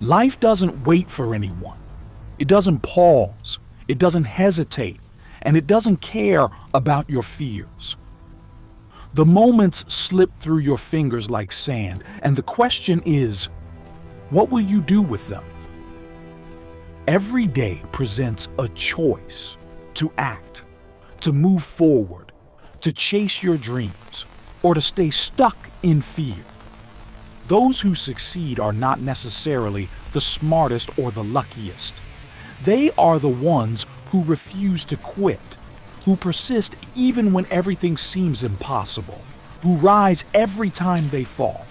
Life doesn't wait for anyone. It doesn't pause. It doesn't hesitate. And it doesn't care about your fears. The moments slip through your fingers like sand, and the question is, what will you do with them? Every day presents a choice to act, to move forward, to chase your dreams, or to stay stuck in fear. Those who succeed are not necessarily the smartest or the luckiest. They are the ones who refuse to quit, who persist even when everything seems impossible, who rise every time they fall.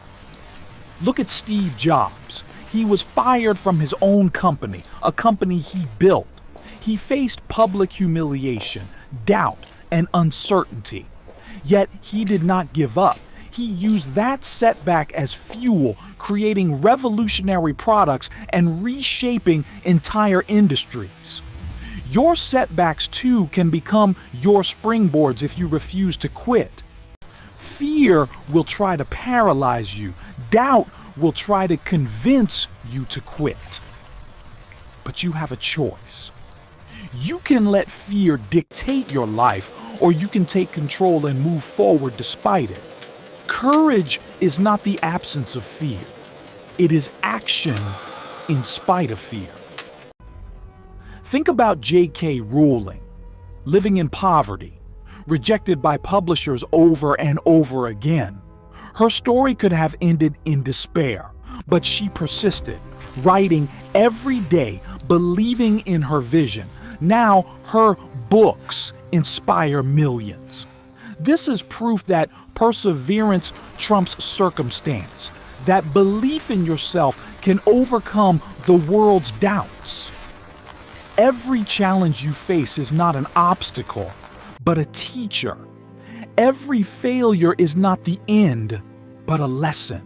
Look at Steve Jobs. He was fired from his own company, a company he built. He faced public humiliation, doubt, and uncertainty. Yet he did not give up. He used that setback as fuel, creating revolutionary products and reshaping entire industries. Your setbacks too can become your springboards if you refuse to quit. Fear will try to paralyze you. Doubt will try to convince you to quit. But you have a choice. You can let fear dictate your life, or you can take control and move forward despite it. Courage is not the absence of fear. It is action in spite of fear. Think about J.K. Rowling, living in poverty, rejected by publishers over and over again. Her story could have ended in despair, but she persisted, writing every day, believing in her vision. Now her books inspire millions. This is proof that perseverance trumps circumstance, that belief in yourself can overcome the world's doubts. Every challenge you face is not an obstacle, but a teacher. Every failure is not the end, but a lesson.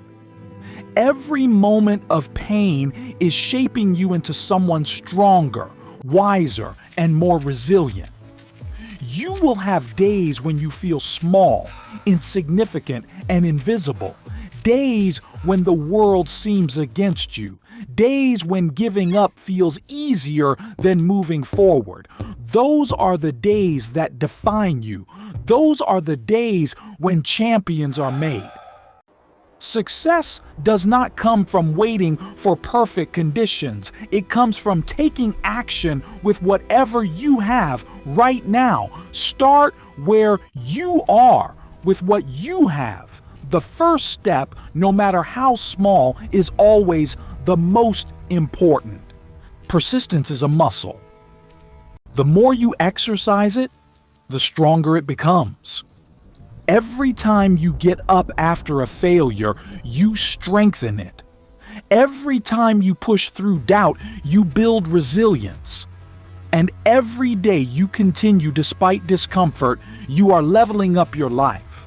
Every moment of pain is shaping you into someone stronger, wiser, and more resilient. You will have days when you feel small, insignificant, and invisible. Days when the world seems against you. Days when giving up feels easier than moving forward. Those are the days that define you. Those are the days when champions are made. Success does not come from waiting for perfect conditions. It comes from taking action with whatever you have right now. Start where you are with what you have. The first step, no matter how small, is always the most important. Persistence is a muscle. The more you exercise it, the stronger it becomes. Every time you get up after a failure, you strengthen it. Every time you push through doubt, you build resilience. And every day you continue despite discomfort, you are leveling up your life.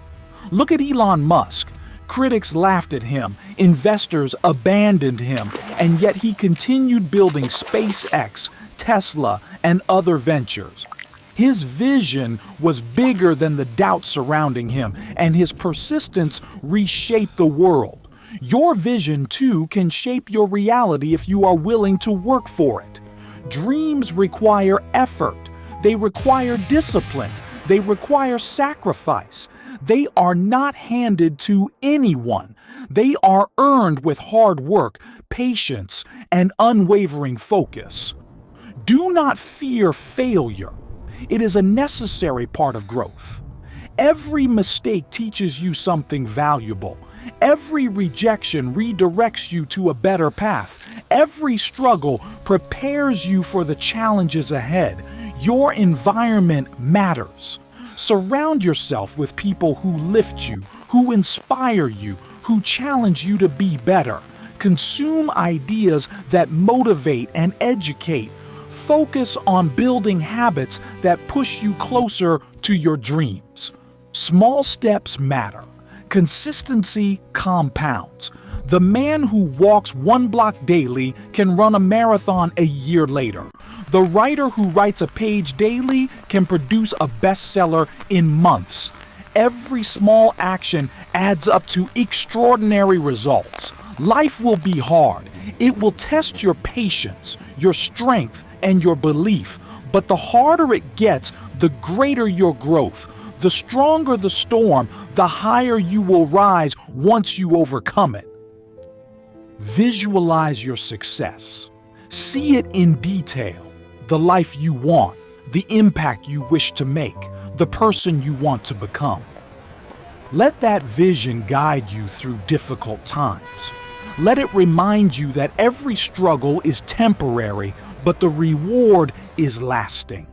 Look at Elon Musk. Critics laughed at him, investors abandoned him, and yet he continued building SpaceX, Tesla, and other ventures. His vision was bigger than the doubt surrounding him, and his persistence reshaped the world. Your vision, too, can shape your reality if you are willing to work for it. Dreams require effort. They require discipline. They require sacrifice. They are not handed to anyone. They are earned with hard work, patience, and unwavering focus. Do not fear failure. It is a necessary part of growth. Every mistake teaches you something valuable. Every rejection redirects you to a better path. Every struggle prepares you for the challenges ahead. Your environment matters. Surround yourself with people who lift you, who inspire you, who challenge you to be better. Consume ideas that motivate and educate. Focus on building habits that push you closer to your dreams. Small steps matter. Consistency compounds. The man who walks 1 block daily can run a marathon a year later. The writer who writes a page daily can produce a bestseller in months. Every small action adds up to extraordinary results. Life will be hard. It will test your patience, your strength, and your belief. But the harder it gets, the greater your growth. The stronger the storm, the higher you will rise once you overcome it. Visualize your success. See it in detail. The life you want, the impact you wish to make, the person you want to become. Let that vision guide you through difficult times. Let it remind you that every struggle is temporary, but the reward is lasting.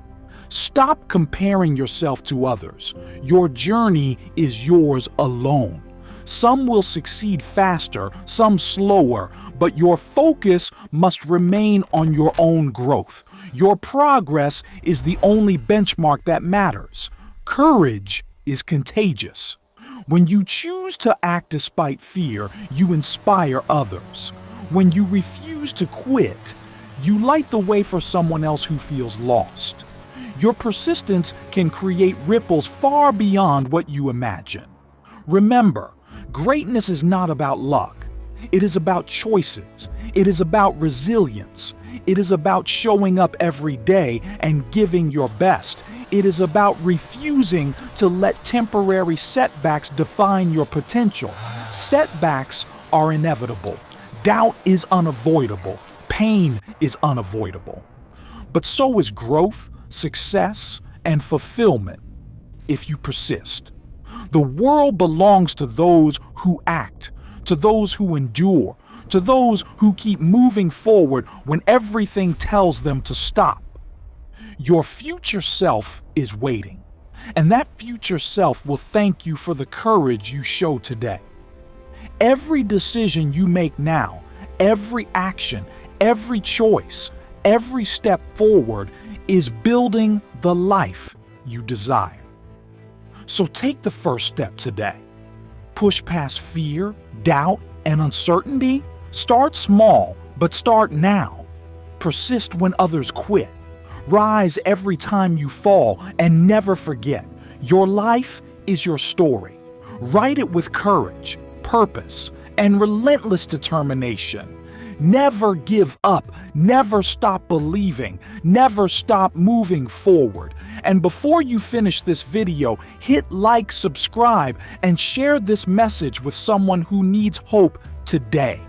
Stop comparing yourself to others. Your journey is yours alone. Some will succeed faster, some slower, but your focus must remain on your own growth. Your progress is the only benchmark that matters. Courage is contagious. When you choose to act despite fear, you inspire others. When you refuse to quit, you light the way for someone else who feels lost. Your persistence can create ripples far beyond what you imagine. Remember, greatness is not about luck. It is about choices. It is about resilience. It is about showing up every day and giving your best. It is about refusing to let temporary setbacks define your potential. Setbacks are inevitable. Doubt is unavoidable. Pain is unavoidable. But so is growth, success, and fulfillment if you persist. The world belongs to those who act, to those who endure, to those who keep moving forward when everything tells them to stop. Your future self is waiting, and that future self will thank you for the courage you show today. Every decision you make now, every action, every choice, every step forward is building the life you desire. So take the first step today. Push past fear, doubt, and uncertainty. Start small, but start now. Persist when others quit. Rise every time you fall, and never forget, your life is your story. Write it with courage, purpose, and relentless determination. Never give up, never stop believing, never stop moving forward. And before you finish this video, hit like, subscribe, and share this message with someone who needs hope today.